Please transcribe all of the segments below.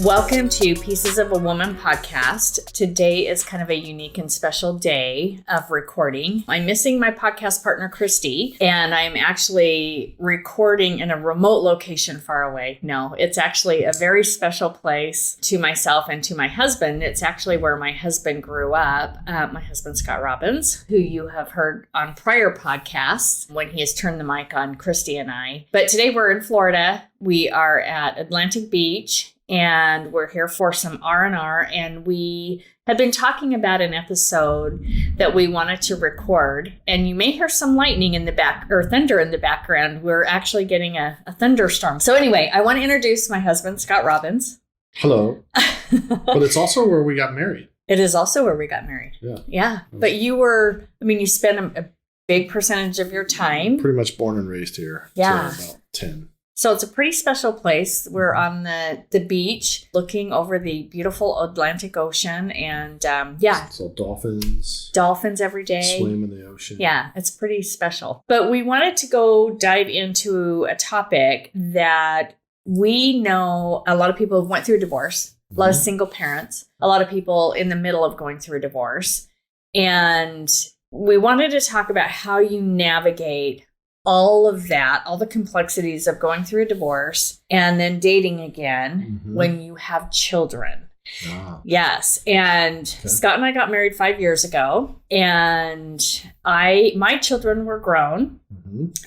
Welcome to Pieces of a Woman podcast. Today is kind of a unique and special day of recording. I'm missing my podcast partner, Christy, and I'm actually recording in a remote location far away. No, it's actually a very special place to myself and to my husband. It's actually where my husband grew up. My husband, Scott Robbins, who you have heard on prior podcasts when he has turned the mic on Christy and I. But today we're in Florida. We are at Atlantic Beach. And we're here for some R&R, and we have been talking about an episode that we wanted to record, and you may hear some lightning in the back or thunder in the background. We're actually getting a thunderstorm. So anyway, I want to introduce my husband, Scott Robbins. Hello. But it's also where we got married. It is also where we got married. Yeah. But you spent a big percentage of your time. Pretty much born and raised here. Yeah. Till about 10. So it's a pretty special place. We're on the beach looking over the beautiful Atlantic Ocean. And So dolphins. Dolphins every day. Swim in the ocean. Yeah, it's pretty special. But we wanted to go dive into a topic that we know a lot of people have went through a divorce. A lot of single parents. A lot of people in the middle of going through a divorce. And we wanted to talk about how you navigate all of that, all the complexities of going through a divorce and then dating again when you have children. Ah. Yes. And okay. Scott and I got married 5 years ago, and my children were grown.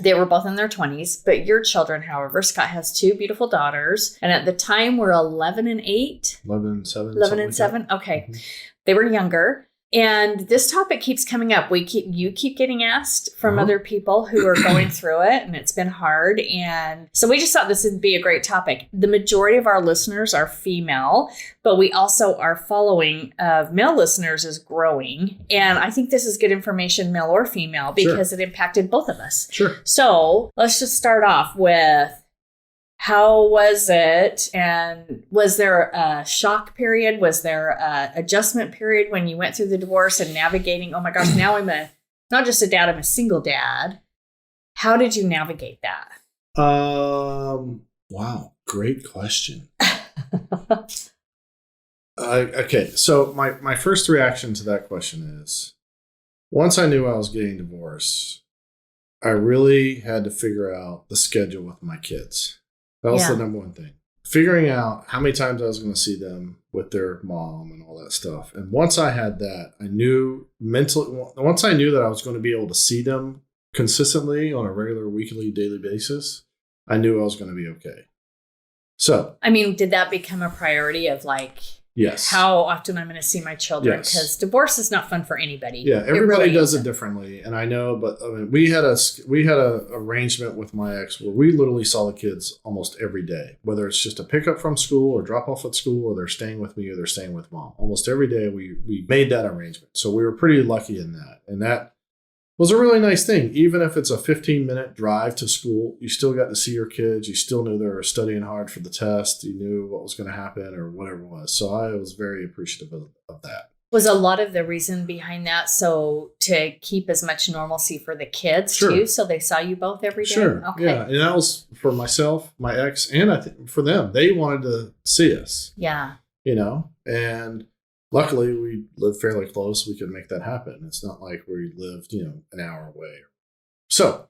They were both in their 20s, but your children, however, Scott has two beautiful daughters. And at the time were 11 and 8. 11 and 7. 11 and 7. Okay. They were younger. And this topic keeps coming up. You keep getting asked from other people who are going through it, and it's been hard. And so we just thought this would be a great topic. The majority of our listeners are female, but we also our following of male listeners is growing. And I think this is good information, male or female, because it impacted both of us. Sure. So let's just start off with, how was it? And was there a shock period? Was there a adjustment period when you went through the divorce and navigating, oh my gosh, now I'm not just a dad, I'm a single dad. How did you navigate that? Wow. Great question. Okay. So my first reaction to that question is, once I knew I was getting divorced, I really had to figure out the schedule with my kids. That was the number one thing. Figuring out how many times I was going to see them with their mom and all that stuff. And once I had that, I knew once I knew that I was going to be able to see them consistently on a regular, weekly, daily basis, I knew I was going to be okay. So, I mean, did that become a priority of yes, how often I'm going to see my children? Yes. Because divorce is not fun for anybody. Yeah, everybody does it differently, and I know. But I mean, we had a arrangement with my ex where we literally saw the kids almost every day, whether it's just a pickup from school or drop off at school, or they're staying with me or they're staying with mom. Almost every day we made that arrangement, so we were pretty lucky in that, and that was a really nice thing. Even if it's a 15-minute drive to school, you still got to see your kids. You still knew they were studying hard for the test. You knew what was going to happen or whatever it was. So I was very appreciative of that. Was a lot of the reason behind that so to keep as much normalcy for the kids too, so they saw you both every day? Sure. Okay. Yeah, and that was for myself, my ex, and I think for them. They wanted to see us. Yeah. And luckily, we lived fairly close. We could make that happen. It's not like we lived, an hour away. So,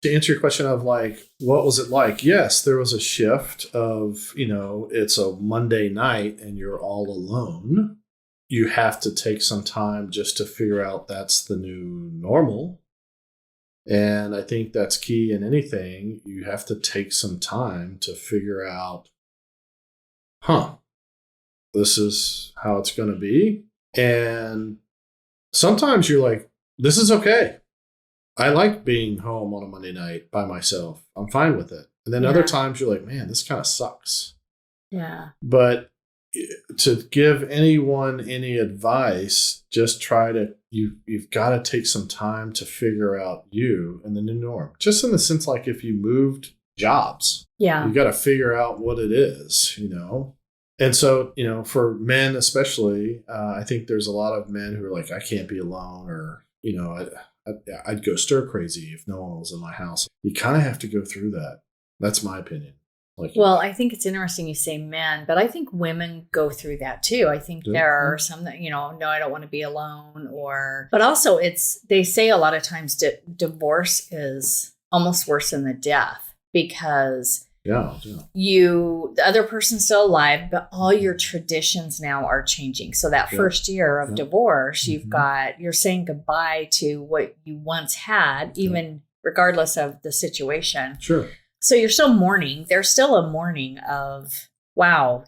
to answer your question of what was it like? Yes, there was a shift of, it's a Monday night and you're all alone. You have to take some time just to figure out that's the new normal. And I think that's key in anything. You have to take some time to figure out, this is how it's going to be. And sometimes you're like, this is okay. I like being home on a Monday night by myself. I'm fine with it. And then other times you're like, man, this kind of sucks. Yeah. But to give anyone any advice, just you've got to take some time to figure out you and the new norm. Just in the sense, like if you moved jobs, you got to figure out what it is, And so, for men especially, I think there's a lot of men who are like, I can't be alone, or, I'd go stir crazy if no one was in my house. You kind of have to go through that. That's my opinion. Well, I think it's interesting you say men, but I think women go through that too. I think there are some that, no, I don't want to be alone, but also they say a lot of times divorce is almost worse than the death because the other person's still alive, but all your traditions now are changing. So that first year of divorce, you're saying goodbye to what you once had, even regardless of the situation. Sure. So you're still mourning. There's still a mourning of, wow,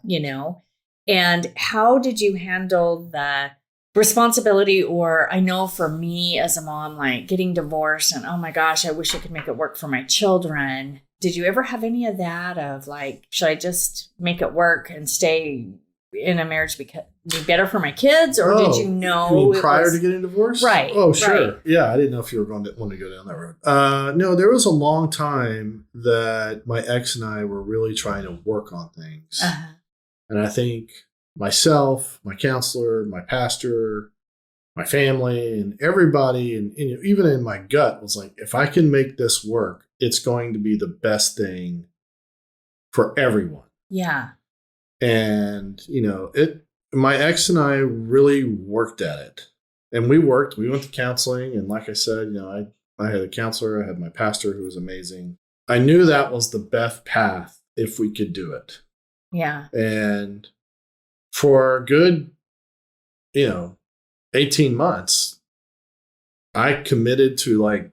and how did you handle the responsibility? Or I know for me as a mom, like getting divorced and, oh my gosh, I wish I could make it work for my children. Did you ever have any of that of like, should I just make it work and stay in a marriage because it'd be better for my kids? Or did you know? You mean prior to getting divorced? Right. Oh, sure. Right. Yeah. I didn't know if you were want to go down that road. No, there was a long time that my ex and I were really trying to work on things. Uh-huh. And I think myself, my counselor, my pastor, my family, and everybody, and even in my gut was like, if I can make this work, it's going to be the best thing for everyone. Yeah. And, my ex and I really worked at it. And we went to counseling. And like I said, I had a counselor, I had my pastor who was amazing. I knew that was the best path if we could do it. Yeah. And for a good, 18 months, I committed to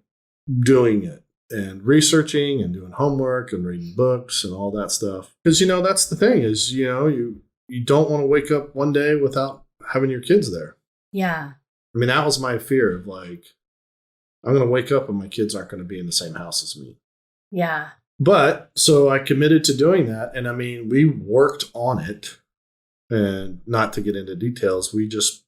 doing it and researching and doing homework and reading books and all that stuff. Because, that's the thing is, you don't want to wake up one day without having your kids there. Yeah. I mean, that was my fear of I'm going to wake up and my kids aren't going to be in the same house as me. Yeah. But so I committed to doing that. And I mean, we worked on it, and not to get into details, we just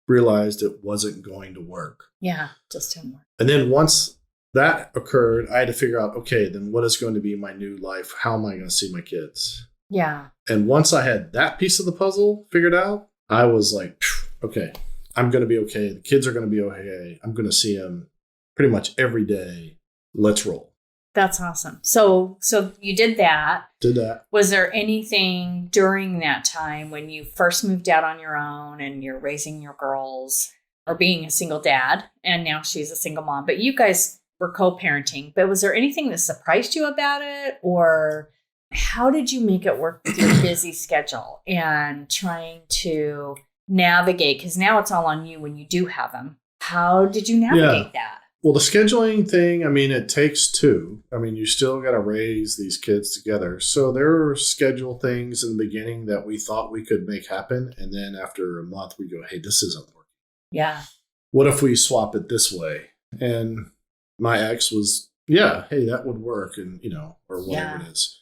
realized it wasn't going to work. Yeah. Just didn't work. And then once that occurred, I had to figure out, okay, then what is going to be my new life? How am I going to see my kids? Yeah. And once I had that piece of the puzzle figured out, I was like, okay, I'm going to be okay. The kids are going to be okay. I'm going to see them pretty much every day. Let's roll. That's awesome. So you did that. Did that. Was there anything during that time when you first moved out on your own and you're raising your girls or being a single dad, and now she's a single mom, but you guys were co-parenting, but was there anything that surprised you about it? Or how did you make it work with your busy schedule and trying to navigate? Because now it's all on you when you do have them. How did you navigate that? Well, the scheduling thing, I mean, it takes two. I mean, you still got to raise these kids together. So there were schedule things in the beginning that we thought we could make happen. And then after a month, we go, hey, this isn't working. Yeah. What if we swap it this way? And my ex was, yeah, hey, that would work. And, or whatever it is.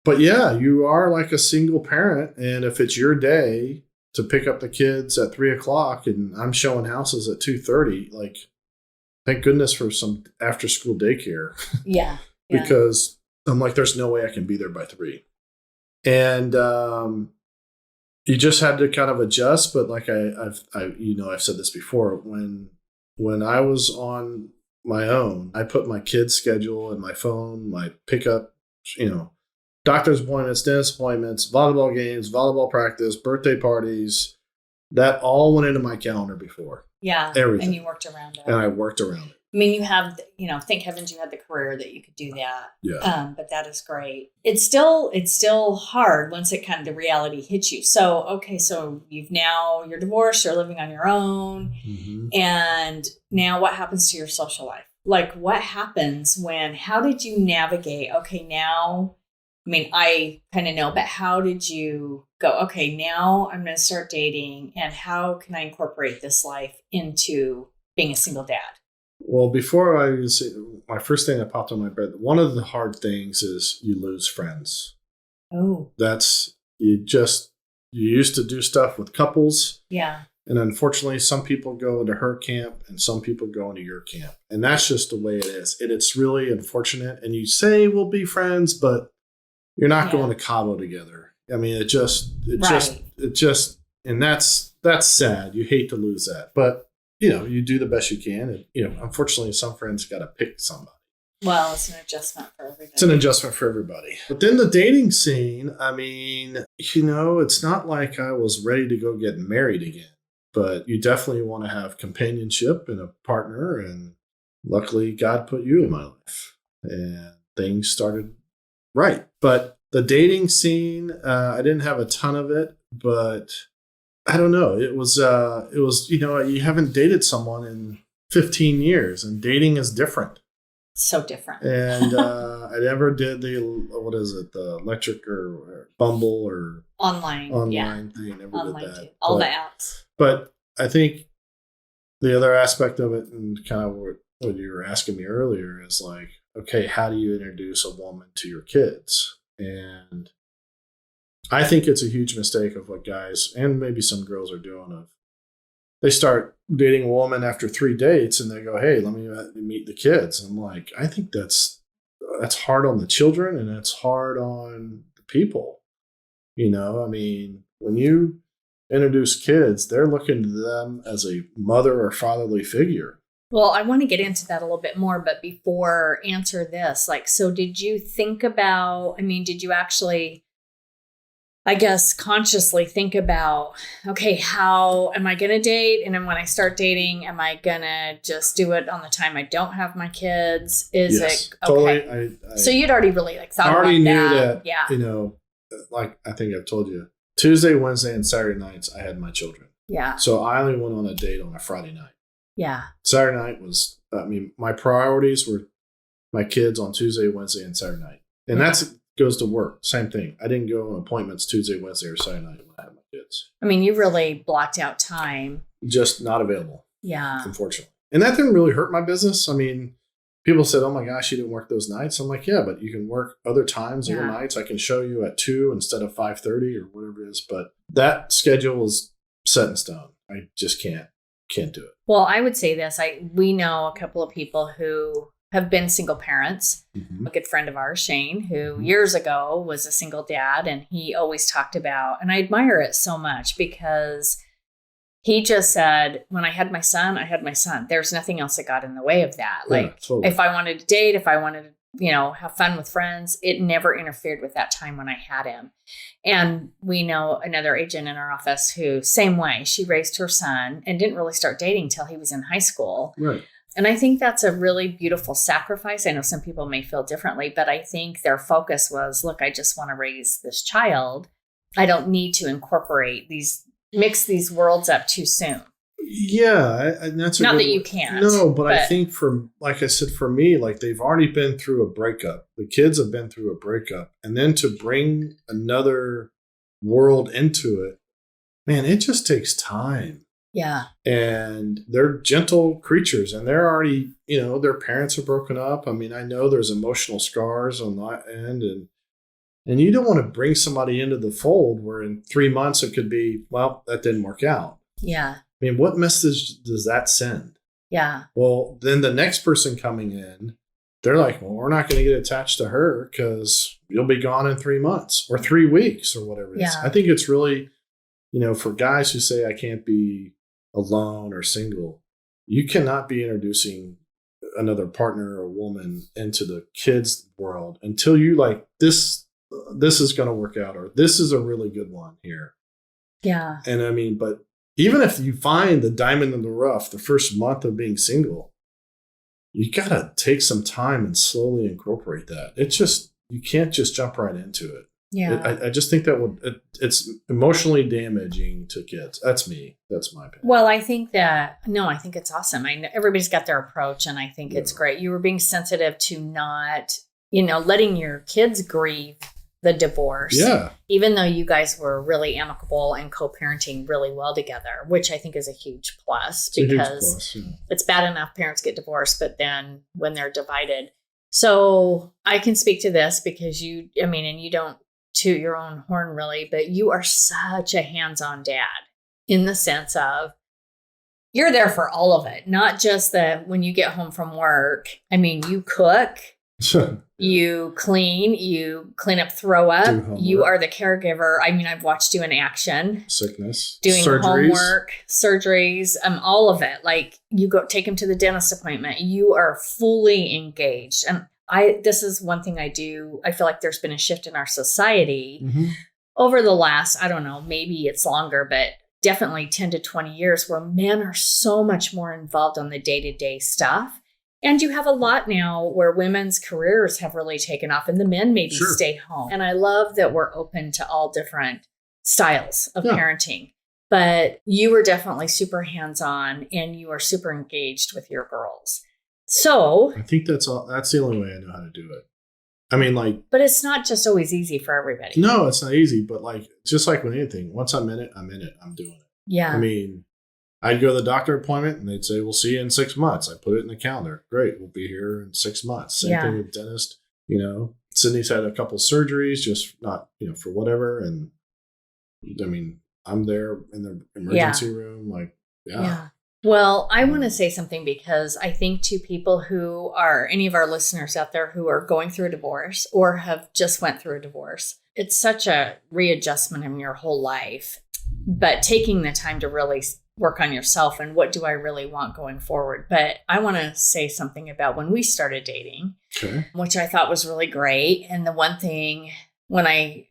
But yeah, you are like a single parent. And if it's your day to pick up the kids at 3:00 and I'm showing houses at 2:30, thank goodness for some after school daycare. Yeah. Because I'm like, there's no way I can be there by 3. And you just had to kind of adjust. But like I've said this before, when I was on my own, I put my kids' schedule in my phone, my pickup, doctor's appointments, dentist appointments, volleyball games, volleyball practice, birthday parties. That all went into my calendar before. Yeah. Everything. And you worked around it. And I worked around it. I mean, you have, thank heavens you had the career that you could do that. Yeah. But that is great. It's still hard once it kind of the reality hits you. So, okay, so you're divorced, you're living on your own. Mm-hmm. And now what happens to your social life? What happens how did you navigate? Okay, now, I mean, I kind of know, but how did you go, okay, now I'm going to start dating, and how can I incorporate this life into being a single dad? Well, before my first thing that popped on my brain, one of the hard things is you lose friends. Oh. You used to do stuff with couples. Yeah. And unfortunately, some people go into her camp and some people go into your camp. And that's just the way it is. And it's really unfortunate. And you say we'll be friends, but you're not going to Cabo together. I mean, and that's sad. You hate to lose that, but you do the best you can. And, unfortunately some friends got to pick somebody. Well, it's an adjustment for everybody. It's an adjustment for everybody. But then the dating scene, I mean, it's not like I was ready to go get married again. But you definitely want to have companionship and a partner. And luckily, God put you in my life. And things started right. But the dating scene, I didn't have a ton of it. But I don't know. It was, you haven't dated someone in 15 years. And dating is different. So different. And I never did the electric or Bumble or online thing. Never online did that. Too. All the apps. But I think the other aspect of it, and kind of what you were asking me earlier, is like, okay, how do you introduce a woman to your kids? And I think it's a huge mistake of what guys and maybe some girls are doing. Of they start dating a woman after 3 dates and they go, hey, let me meet the kids. I'm like, I think that's hard on the children and it's hard on the people. I mean, when you introduce kids, they're looking to them as a mother or fatherly figure. Well, I want to get into that a little bit more, but before answer this, so did you think about, did you actually, I guess, consciously think about, okay, how am I going to date? And then when I start dating, am I going to just do it on the time I don't have my kids? Yes, it okay? Totally. So you'd already really thought about that. I already knew that. Yeah. Like I think I've told you, Tuesday, Wednesday, and Saturday nights, I had my children. Yeah. So I only went on a date on a Friday night. Yeah. Saturday night was, my priorities were my kids on Tuesday, Wednesday, and Saturday night. And that's goes to work. Same thing. I didn't go on appointments Tuesday, Wednesday, or Saturday night when I had my kids. You really blocked out time. Just not available. Yeah. Unfortunately. And that didn't really hurt my business. People said, oh my gosh, you didn't work those nights. I'm like, yeah, but you can work other times, other nights. I can show you at 2 instead of 5:30 or whatever it is. But that schedule is set in stone. I just can't do it. Well, I would say this. We know a couple of people who have been single parents. Mm-hmm. A good friend of ours, Shane, who years ago was a single dad, and he always talked about, and I admire it so much because he just said, when I had my son, I had my son. There's nothing else that got in the way of that. Totally. If I wanted to date, if I wanted to, have fun with friends, it never interfered with that time when I had him. And we know another agent in our office who, same way, she raised her son and didn't really start dating till he was in high school. Right. And I think that's a really beautiful sacrifice. I know some people may feel differently, but I think their focus was, look, I just want to raise this child. I don't need to mix these worlds up too soon. Yeah. And that's not that you can't. No, but I think like I said, for me, they've already been through a breakup. The kids have been through a breakup. And then to bring another world into it, man, it just takes time. Yeah. And they're gentle creatures and they're already, their parents are broken up. I know there's emotional scars on that end and you don't want to bring somebody into the fold where in 3 months it could be, well, that didn't work out. Yeah. What message does that send? Yeah. Well, then the next person coming in, they're like, well, we're not going to get attached to her because you'll be gone in 3 months or 3 weeks or whatever it is. I think it's really, for guys who say I can't be alone or single, you cannot be introducing another partner or woman into the kids world until you this is going to work out or this is a really good one here. Yeah. And but even if you find the diamond in the rough the first month of being single, you got to take some time and slowly incorporate that. You can't just jump right into it. Yeah. I just think that it's emotionally damaging to kids. That's me. That's my opinion. Well, I think it's awesome. I know everybody's got their approach and I think it's great. You were being sensitive to not, letting your kids grieve the divorce. Yeah. Even though you guys were really amicable and co-parenting really well together, which I think is a huge plus because it's bad enough parents get divorced, but then when they're divided. So I can speak to this because and you don't toot your own horn really, but you are such a hands-on dad in the sense of you're there for all of it, not just that when you get home from work. You cook, you clean up, throw up. You are the caregiver. I've watched you in action. Sickness, doing surgeries. Homework, surgeries, all of it. You go take him to the dentist appointment. You are fully engaged. And this is one thing I do. I feel like there's been a shift in our society Mm-hmm. over the last, I don't know, maybe it's longer, but definitely 10 to 20 years where men are so much more involved on the day-to-day stuff. And you have a lot now where women's careers have really taken off and the men maybe Sure. stay home. And I love that we're open to all different styles of Yeah. parenting. But you were definitely super hands-on and you are super engaged with your girls. So, I think that's the only way I know how to do it. I mean, like, but it's not just always easy for everybody. no, it's not easy, but like, just like with anything, once I'm in it, I'm doing it. Yeah. I mean, I'd go to the doctor appointment and they'd say, we'll see you in 6 months. I put it in the calendar. Great. We'll be here in 6 months. Same Yeah. thing with dentist. Sydney's had a couple surgeries, just not, for whatever. And I mean, I'm there in the emergency room. Like, yeah. Well, I want to say something because I think to people who are any of our listeners out there who are going through a divorce or have just went through a divorce, it's such a readjustment in your whole life. But taking the time to really work on yourself and what do I really want going forward. But I want to say something about when we started dating, Okay. which I thought was really great. And the one thing when I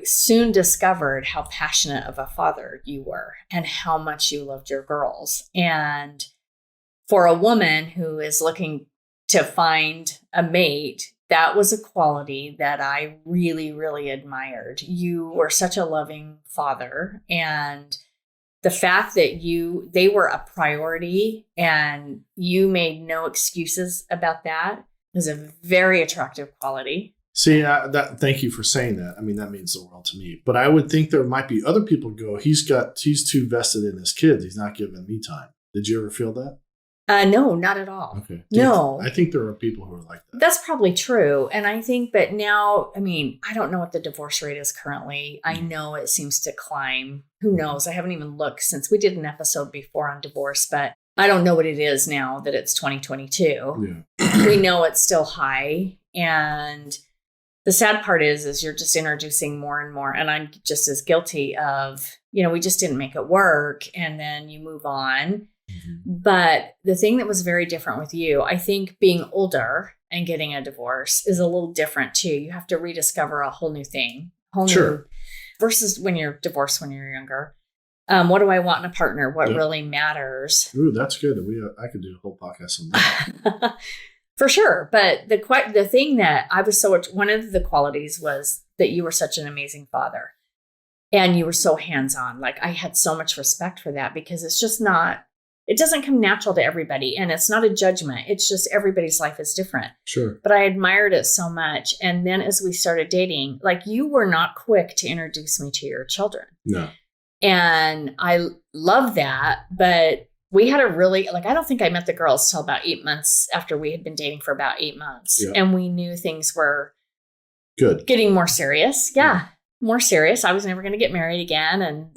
soon discovered how passionate of a father you were and how much you loved your girls. And for a woman who is looking to find a mate, that was a quality that I really, really admired. You were such a loving father. And the fact that they were a priority and you made no excuses about that is a very attractive quality. See, thank you for saying that. I mean, that means the world to me. But I would think there might be other people who go, he's too vested in his kids. He's not giving me time. Did you ever feel that? No, not at all. Okay. No. I think there are people who are like that. That's probably true. And I think, but now, I mean, I don't know what the divorce rate is currently. I know it seems to climb. Who knows? I haven't even looked since we did an episode before on divorce, but I don't know what it is now that it's 2022. Yeah. We know it's still high. And the sad part is you're just introducing more and more. And I'm just as guilty of, we just didn't make it work. And then you move on. Mm-hmm. But the thing that was very different with you, I think being older and getting a divorce is a little different too. You have to rediscover a whole new thing, new versus when you're divorced when you're younger. What do I want in a partner? What really matters? Ooh, that's good. I could do a whole podcast on that. For sure. But the thing that I was one of the qualities was that you were such an amazing father and you were so hands-on. Like I had so much respect for that because it's just it doesn't come natural to everybody and it's not a judgment. It's just everybody's life is different. Sure. But I admired it so much. And then as we started dating, like you were not quick to introduce me to your children. No. And I love that. But we had I don't think I met the girls till about 8 months after we had been dating for about 8 months. Yeah. And we knew things were good, getting more serious. Yeah. More serious. I was never going to get married again.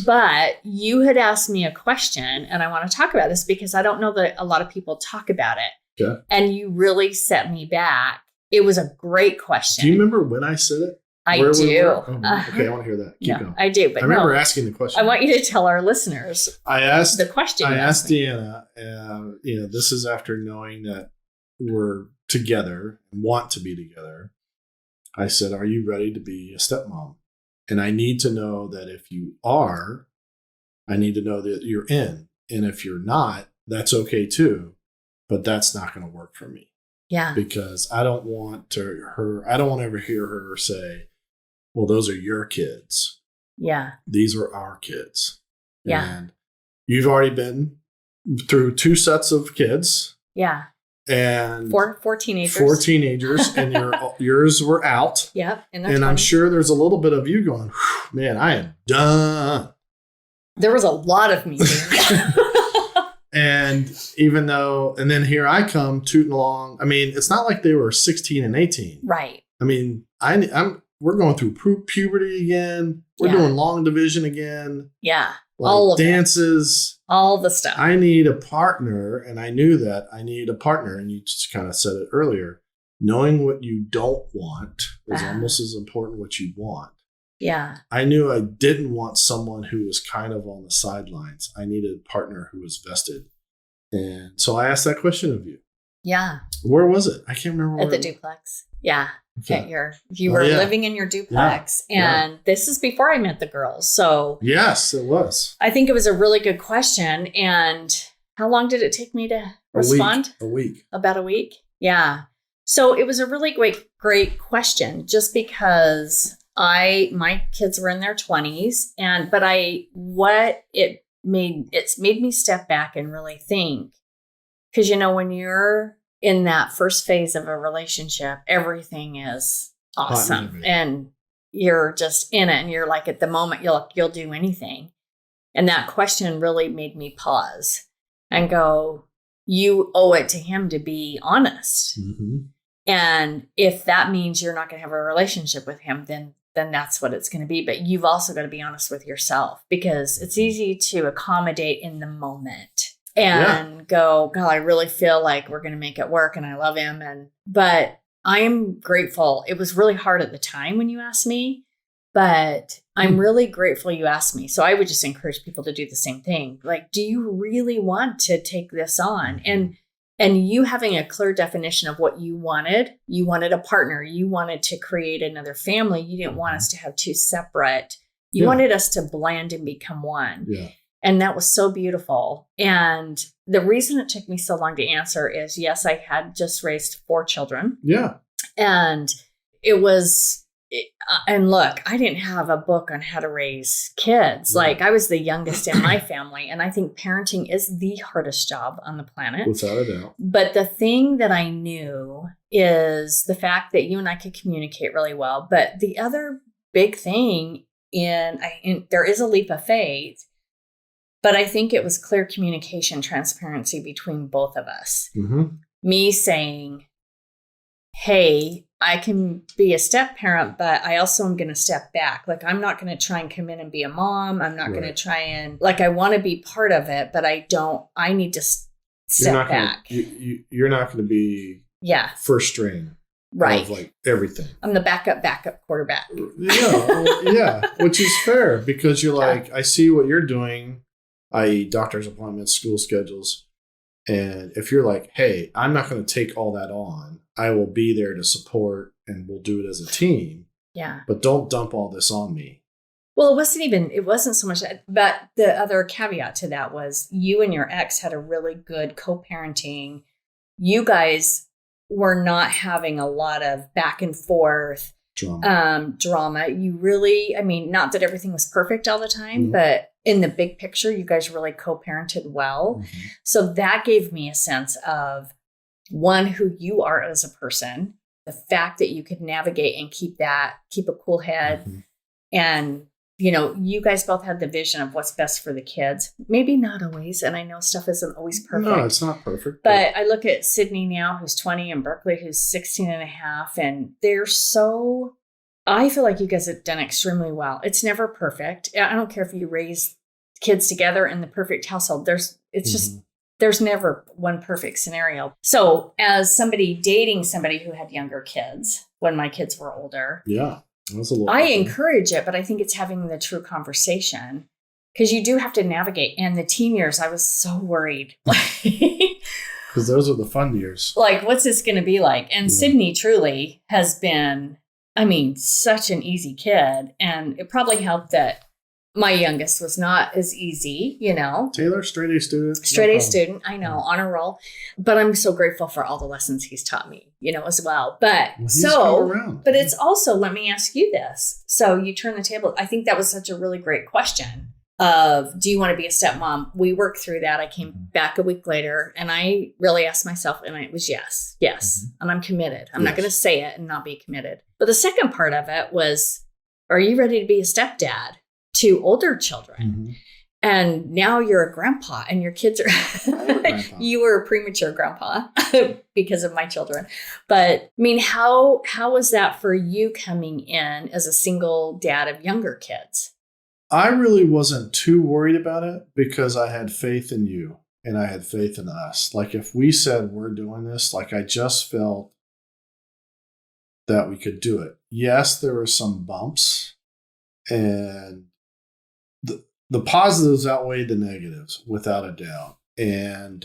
But you had asked me a question and I want to talk about this because I don't know that a lot of people talk about it. Okay. And you really set me back. It was a great question. Do you remember when I said it? I do. Okay, I want to hear that. Keep going. I do, but I remember asking the question. I want you to tell our listeners the question. I asked Deanna, this is after knowing that we're together and want to be together. I said, are you ready to be a stepmom? And I need to know that if you are, I need to know that you're in. And if you're not, that's okay too. But that's not going to work for me. Yeah. Because I don't want to ever hear her say, well, those are your kids. Yeah. These are our kids. Yeah. And you've already been through 2 sets of kids. Yeah. And four teenagers. 4 teenagers, and yours were out. Yep. And I'm sure there's a little bit of you going, man, I am done. There was a lot of me. And and then here I come tooting along. I mean, it's not like they were 16 and 18. Right. I mean, we're going through puberty again. We're doing long division again. Yeah. Like all of dances. All the stuff. I need a partner, and I knew that I need a partner, and you just kind of said it earlier. Knowing what you don't want is almost as important what you want. Yeah. I knew I didn't want someone who was kind of on the sidelines. I needed a partner who was vested. And so I asked that question of you. Yeah. Where was it? I can't remember. At the duplex. Yeah. Okay. You were living in your duplex. Yeah. And this is before I met the girls. So yes, it was. I think it was a really good question. And how long did it take me to respond? A week. About a week. Yeah. So it was a really great question, just because my kids were in their 20s, it's made me step back and really think, because, when you're in that first phase of a relationship, everything is awesome and you're just in it and you're like, at the moment you'll do anything. And that question really made me pause and go, you owe it to him to be honest. Mm-hmm. And if that means you're not going to have a relationship with him, then that's what it's going to be. But you've also got to be honest with yourself, because it's easy to accommodate in the moment and go, God, I really feel like we're going to make it work and I love him. But I am grateful. It was really hard at the time when you asked me, but I'm really grateful you asked me. So I would just encourage people to do the same thing. Like, do you really want to take this on? And you having a clear definition of what you wanted a partner, you wanted to create another family. You didn't want us to have two separate, you wanted us to blend and become one. Yeah. And that was so beautiful. And the reason it took me so long to answer is, yes, I had just raised 4 children. Yeah. And and look, I didn't have a book on how to raise kids. Like, I was the youngest in my family. And I think parenting is the hardest job on the planet. Without a doubt. But the thing that I knew is the fact that you and I could communicate really well. But the other big thing there is a leap of faith, but I think it was clear communication, transparency between both of us. Mm-hmm. Me saying, hey, I can be a step parent, but I also am going to step back. Like, I'm not going to try and come in and be a mom. I'm not going to try and, I want to be part of it, but I need to step back. You're not going to be first string. Right. Of everything. I'm the backup quarterback. Yeah. Which is fair, because you're like, I see what you're doing, i.e. doctor's appointments, school schedules. And if you're like, hey, I'm not going to take all that on, I will be there to support and we'll do it as a team. Yeah. But don't dump all this on me. Well, it wasn't so much that, but the other caveat to that was you and your ex had a really good co-parenting. You guys were not having a lot of back and forth drama. You really, not that everything was perfect all the time, but in the big picture, you guys really co-parented well. Mm-hmm. So that gave me a sense of, one, who you are as a person, the fact that you could navigate and keep a cool head. Mm-hmm. And, you guys both had the vision of what's best for the kids. Maybe not always. And I know stuff isn't always perfect. No, it's not perfect. But I look at Sydney now, who's 20, and Berkeley, who's 16 and a half. And I feel like you guys have done extremely well. It's never perfect. I don't care if you raise kids together in the perfect household. There's never one perfect scenario. So as somebody dating somebody who had younger kids when my kids were older, I encourage it, but I think it's having the true conversation, because you do have to navigate. And the teen years, I was so worried. Because those are the fun years. Like, what's this going to be like? And Sydney truly has been, such an easy kid. And it probably helped that my youngest was not as easy, Taylor, straight A student. Straight A student, I know, on a roll. But I'm so grateful for all the lessons he's taught me, as well. But it's also, let me ask you this. So you turn the table. I think that was such a really great question of, do you want to be a stepmom? We worked through that. I came back a week later and I really asked myself, and it was yes. Mm-hmm. And I'm committed. I'm not going to say it and not be committed. But the second part of it was, are you ready to be a stepdad to older children? Mm-hmm. And now you're a grandpa and your kids are, you were a premature grandpa because of my children. But how was that for you coming in as a single dad of younger kids? I really wasn't too worried about it, because I had faith in you and I had faith in us. Like, if we said we're doing this, I just felt that we could do it. Yes, there were some bumps, and the positives outweighed the negatives without a doubt. And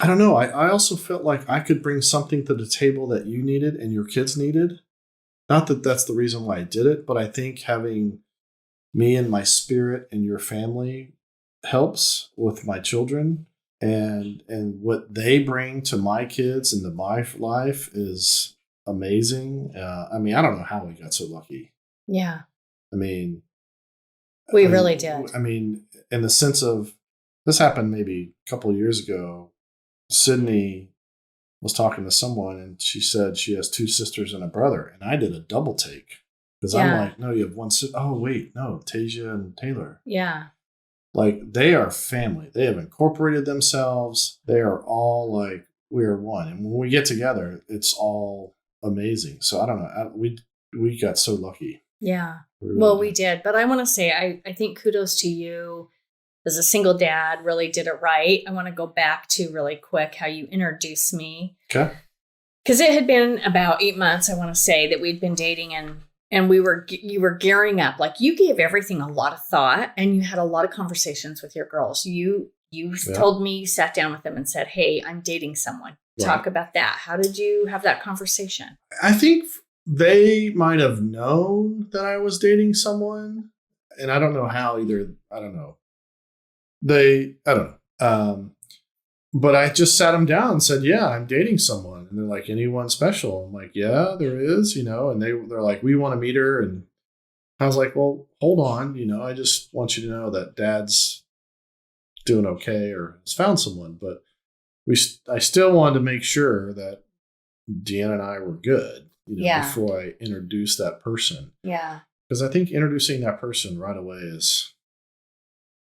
I don't know. I also felt like I could bring something to the table that you needed and your kids needed. Not that that's the reason why I did it, but I think having me and my spirit and your family helps with my children, and what they bring to my kids and to my life is amazing. I mean, I don't know how we got so lucky. Yeah. I mean, we really did. I mean, in the sense of, this happened maybe a couple of years ago. Sydney was talking to someone and she said she has 2 sisters and a brother. And I did a double take because I'm like, no, you have one sister. Oh, wait, no, Tasia and Taylor. Yeah. Like, they are family. They have incorporated themselves. They are all like, we are one. And when we get together, it's all amazing. So I don't know. We got so lucky. Yeah. We did. But I want to say, I think kudos to you as a single dad, really did it right. I want to go back to really quick how you introduced me. Okay. Because it had been about 8 months, I want to say, that we'd been dating, and you were gearing up. Like, you gave everything a lot of thought, and you had a lot of conversations with your girls. You told me, you sat down with them and said, hey, I'm dating someone. Talk about that. How did you have that conversation? I think they might have known that I was dating someone, and I don't know how either. I don't know. I don't know. But I just sat them down and said, yeah, I'm dating someone. And they're like, anyone special? I'm like, yeah, there is, and they're like, we want to meet her. And I was like, well, hold on. I just want you to know that Dad's doing okay or has found someone. But I still wanted to make sure that Deanna and I were good, before I introduced that person. Yeah. Because I think introducing that person right away is,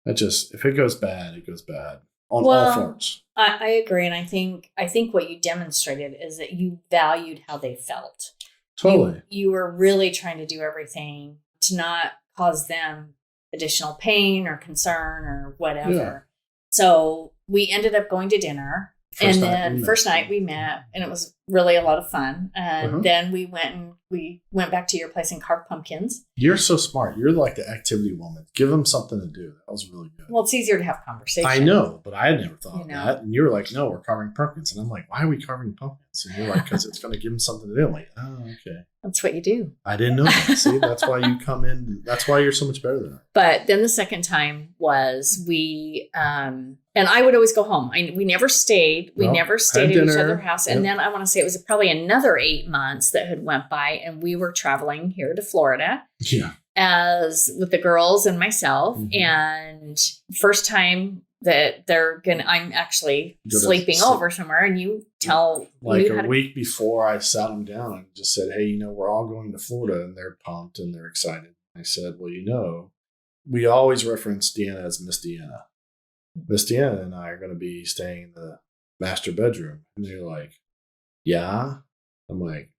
if it goes bad, it goes bad on all fronts. I agree. And I think what you demonstrated is that you valued how they felt. Totally. You were really trying to do everything to not cause them additional pain or concern or whatever. Yeah. So we ended up going to dinner. First night we met, and it was really a lot of fun. And then we went back to your place and carved pumpkins. You're so smart. You're like the activity woman. Give them something to do. That was really good. Well, it's easier to have conversation. I know, but I had never thought of that. And you were like, no, we're carving pumpkins. And I'm like, why are we carving pumpkins? And you're like, because it's going to give them something to do. I'm like, oh, okay. That's what you do. I didn't know that. See, that's why you come in. That's why you're so much better than I. But then the second time was and I would always go home. We never stayed. We never stayed at each other's house. And then I want to say it was probably another 8 months that had went by, and we were traveling here to Florida. Yeah. As with the girls and myself. And first time that I'm actually sleeping over somewhere, and you tell like a week before I sat them down and just said, hey, we're all going to Florida, and they're pumped and they're excited. I said, well, we always reference Deanna as Miss Deanna. Miss Deanna and I are going to be staying in the master bedroom. And they're like, yeah. I'm like,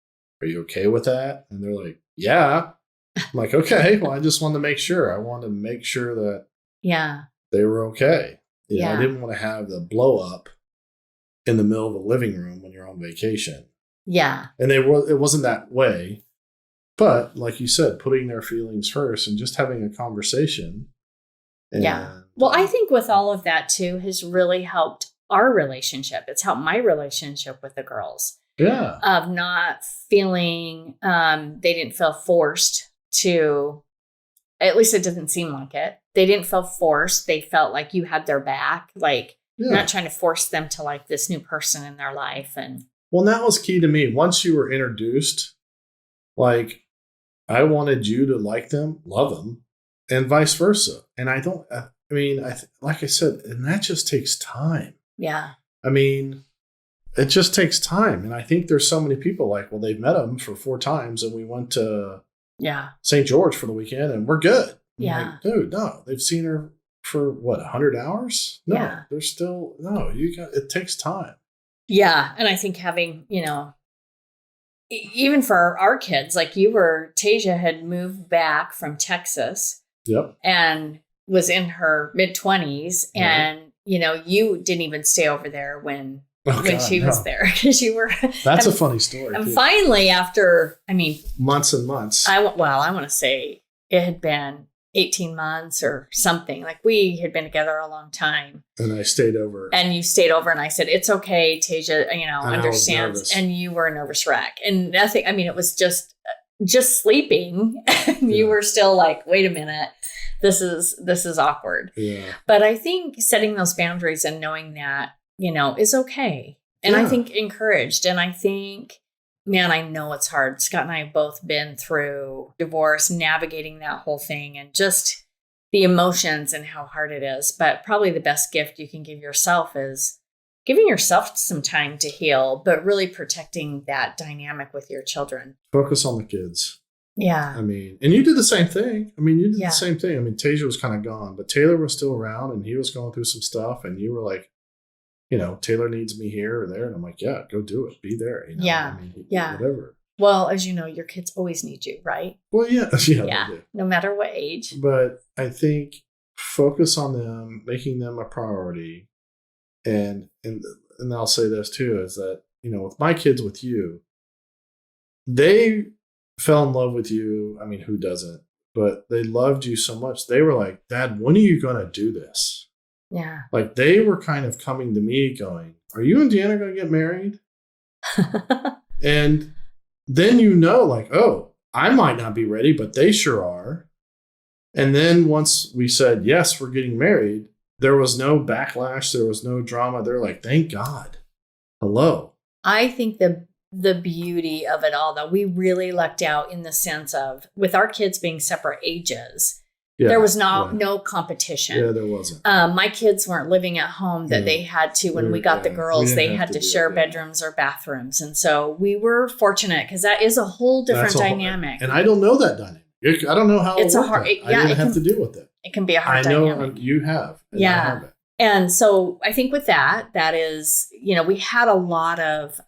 are you okay with that? And they're like, yeah. I'm like, okay. Well, I just wanted to make sure. I wanted to make sure that they were okay. I didn't want to have the blow up in the middle of the living room when you're on vacation. Yeah. And it wasn't that way. But like you said, putting their feelings first and just having a conversation. Well, I think with all of that too has really helped our relationship. It's helped my relationship with the girls. Yeah. Of not feeling, they didn't feel forced to, at least it doesn't seem like it. They didn't feel forced. They felt like you had their back. Like you're not trying to force them to like this new person in their life. And well, that was key to me. Once you were introduced, like I wanted you to like them, love them, and vice versa. And like I said, and that just takes time. Yeah. I mean, it just takes time. And I think there's so many people like, well, they've met him for 4 times and we went to St. George for the weekend and we're good. Yeah. Like, dude, no, they've seen her for 100 hours? No, they're still, it takes time. Yeah. And I think having, even for our kids, like Tasia had moved back from Texas. Yep. And was in her mid-20s. And, you didn't even stay over there when she was there because you were. That's a funny story. And finally, after, months and months. I want to say it had been 18 months or something. Like we had been together a long time. And I stayed over. And you stayed over and I said, it's okay. Tasia, And understands. And you were a nervous wreck and nothing. I mean, it was just sleeping. And you were still like, wait a minute, this is awkward. Yeah. But I think setting those boundaries and knowing that, is okay. And I think encouraged. And I think, man, I know it's hard. Scott and I have both been through divorce, navigating that whole thing and just the emotions and how hard it is. But probably the best gift you can give yourself is giving yourself some time to heal, but really protecting that dynamic with your children. Focus on the kids. Yeah. I mean, and you did the same thing. I mean, you did the same thing. I mean, Tasia was kind of gone, but Taylor was still around and he was going through some stuff. And you were like, Taylor needs me here or there. And I'm like, yeah, go do it. Be there. Yeah. I mean, yeah. Whatever. Well, as you know, your kids always need you, right? Well, yeah. Yeah. No matter what age. But I think focus on them, making them a priority. And I'll say this too, is that, with my kids, with you, they fell in love with you. I mean, who doesn't? But they loved you so much. They were like, Dad, when are you going to do this? Yeah. Like they were kind of coming to me going, are you and Deanna going to get married? And then like, oh, I might not be ready, but they sure are. And then once we said, yes, we're getting married, there was no backlash. There was no drama. They're like, thank God. Hello. I think the beauty of it all, though, we really lucked out in the sense of with our kids being separate ages. Yeah, there was no competition. Yeah, there wasn't. My kids weren't living at home that they had to. When we got the girls, they had to share bedrooms or bathrooms. And so we were fortunate because that is a whole different dynamic. And I don't know that dynamic. I don't know how it's I didn't have to deal with it. It can be a hard dynamic. I know you have. Yeah. And so I think with that is, we had a lot of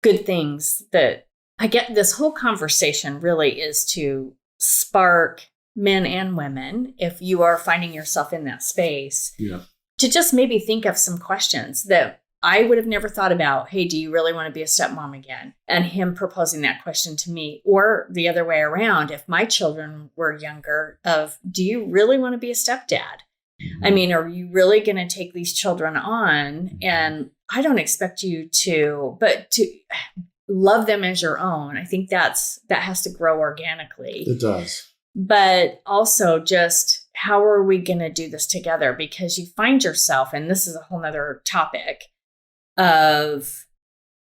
good things that I get. This whole conversation really is to spark men and women, if you are finding yourself in that space, to just maybe think of some questions that I would have never thought about. Hey, do you really want to be a stepmom again? And him proposing that question to me, or the other way around, if my children were younger, do you really want to be a stepdad? I mean, are you really going to take these children on? And I don't expect you but to love them as your own. I think that has to grow organically. It does. But also just how are we going to do this together? Because you find yourself, and this is a whole nother topic of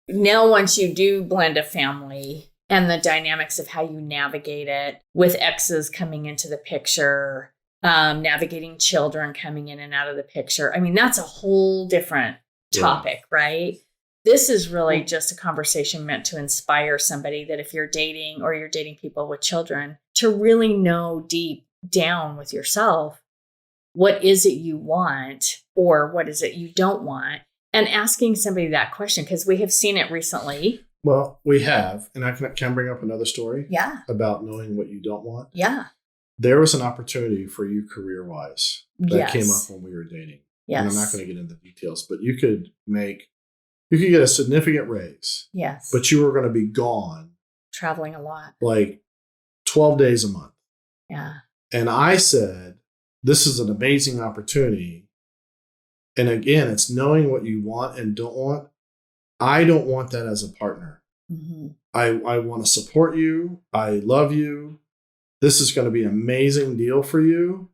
now once you do blend a family and the dynamics of how you navigate it with exes coming into the picture, navigating children coming in and out of the picture. I mean, that's a whole different topic, right? This is really just a conversation meant to inspire somebody that if you're dating or you're dating people with children, to really know deep down with yourself, what is it you want or what is it you don't want? And asking somebody that question, because we have seen it recently. Well, we have. And I can bring up another story about knowing what you don't want. Yeah. There was an opportunity for you career-wise that came up when we were dating. Yes. And I'm not going to get into details, but you could get a significant raise. Yes. But you were going to be gone. Traveling a lot. Like 12 days a month. Yeah. And I said, this is an amazing opportunity. And again, it's knowing what you want and don't want. I don't want that as a partner. Mm-hmm. I want to support you. I love you. This is going to be an amazing deal for you.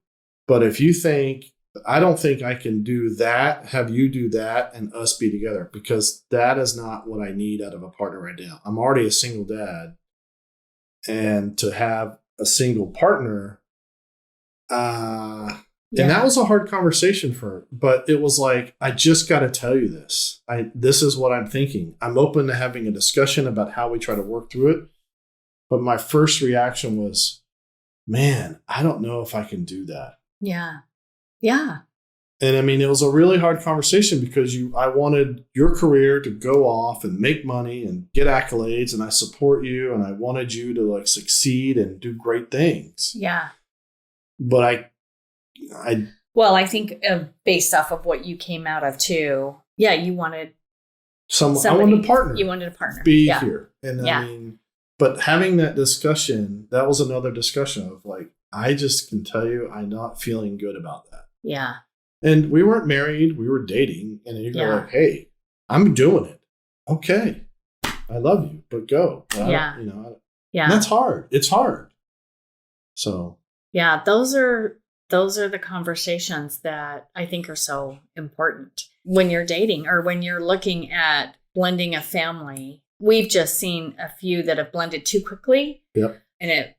But if you think, I don't think I can do that, have you do that, and us be together, because that is not what I need out of a partner right now. I'm already a single dad. And to have a single partner, and that was a hard conversation but it was like, I just got to tell you this. This is what I'm thinking. I'm open to having a discussion about how we try to work through it. But my first reaction was, man, I don't know if I can do that. Yeah. Yeah. And I mean, it was a really hard conversation because I wanted your career to go off and make money and get accolades, and I support you and I wanted you to like succeed and do great things. Yeah. But I think based off of what you came out of too, you wanted somebody, I wanted a partner. You wanted a partner. Be here. And I mean, but having that discussion, that was another discussion of like, I just can tell you, I'm not feeling good about that. Yeah. And we weren't married. We were dating. And you go Yeah. like, hey, I'm doing it. Okay. I love you, but go. But Yeah. And that's hard. It's hard. So. Yeah. Those are the conversations that I think are so important when you're dating or when you're looking at blending a family. We've just seen a few that have blended too quickly. Yep. And it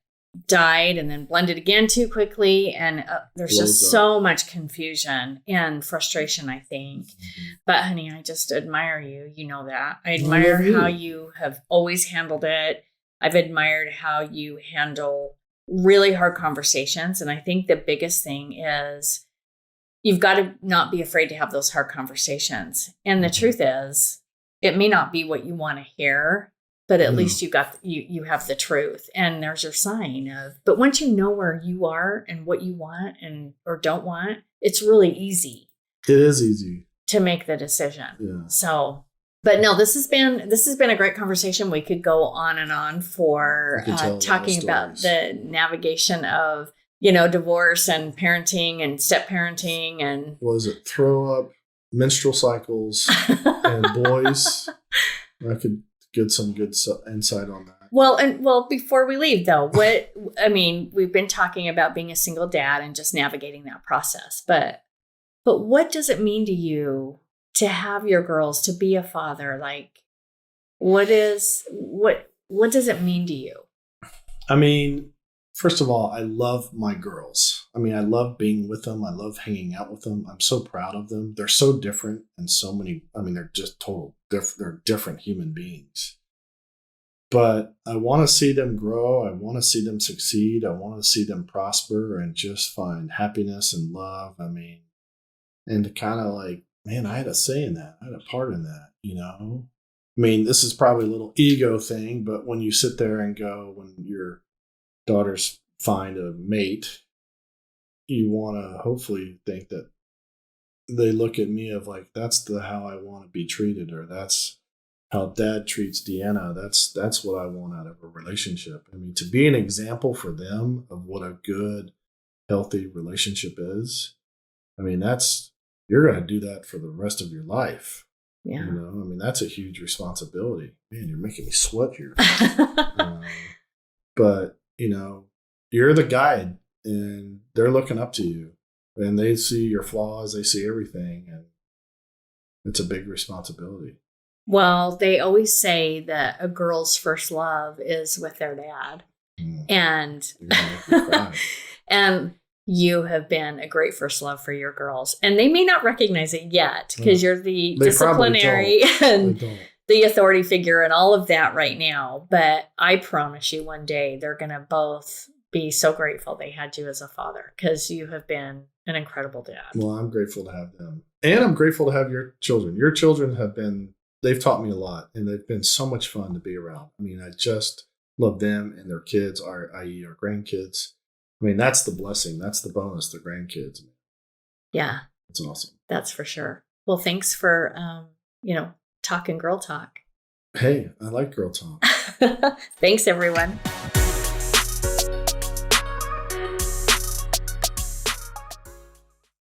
died and then blended again too quickly. And there's just so much confusion and frustration, I think. Mm-hmm. But honey, I just admire you. You know that. I admire how you have always handled it. I've admired how you handle really hard conversations. And I think the biggest thing is you've got to not be afraid to have those hard conversations. And the truth is, it may not be what you want to hear, but at least you have the truth. And there's your sign of, but once you know where you are and what you want or don't want, it's really easy. It is easy to make the decision. Yeah. So, but no, this has been a great conversation. We could go on and on for talking about the navigation of, divorce and parenting and step parenting and was it throw up, menstrual cycles, and boys. I could get some good insight on that. Well, before we leave though, we've been talking about being a single dad and just navigating that process, but what does it mean to you to have your girls, to be a father? Like, what does it mean to you? I mean, first of all, I love my girls. I mean, I love being with them. I love hanging out with them. I'm so proud of them. They're so different in so many, they're just total different. They're different human beings. But I want to see them grow. I want to see them succeed. I want to see them prosper and just find happiness and love. And to kind of like, man, I had a say in that. I had a part in that, this is probably a little ego thing, but when you sit there and go, when your daughters find a mate, you want to hopefully think that they look at me of like, that's how I want to be treated, or that's how dad treats Deanna. That's what I want out of a relationship. To be an example for them of what a good, healthy relationship is. You're going to do that for the rest of your life. Yeah. That's a huge responsibility. Man, you're making me sweat here. But, you're the guide and they're looking up to you and they see your flaws. They see everything. And it's a big responsibility. Well, they always say that a girl's first love is with their dad. And and you have been a great first love for your girls. And they may not recognize it yet because you're the disciplinary and the authority figure and all of that right now. But I promise you one day they're going to both be so grateful they had you as a father because you have been an incredible dad. Well, I'm grateful to have them. And I'm grateful to have your children. Your children they've taught me a lot and they've been so much fun to be around. I just love them and their kids, i.e. our grandkids. That's the blessing. That's the bonus, the grandkids. Yeah. It's awesome. That's for sure. Well, thanks for, talking girl talk. Hey, I like girl talk. Thanks, everyone.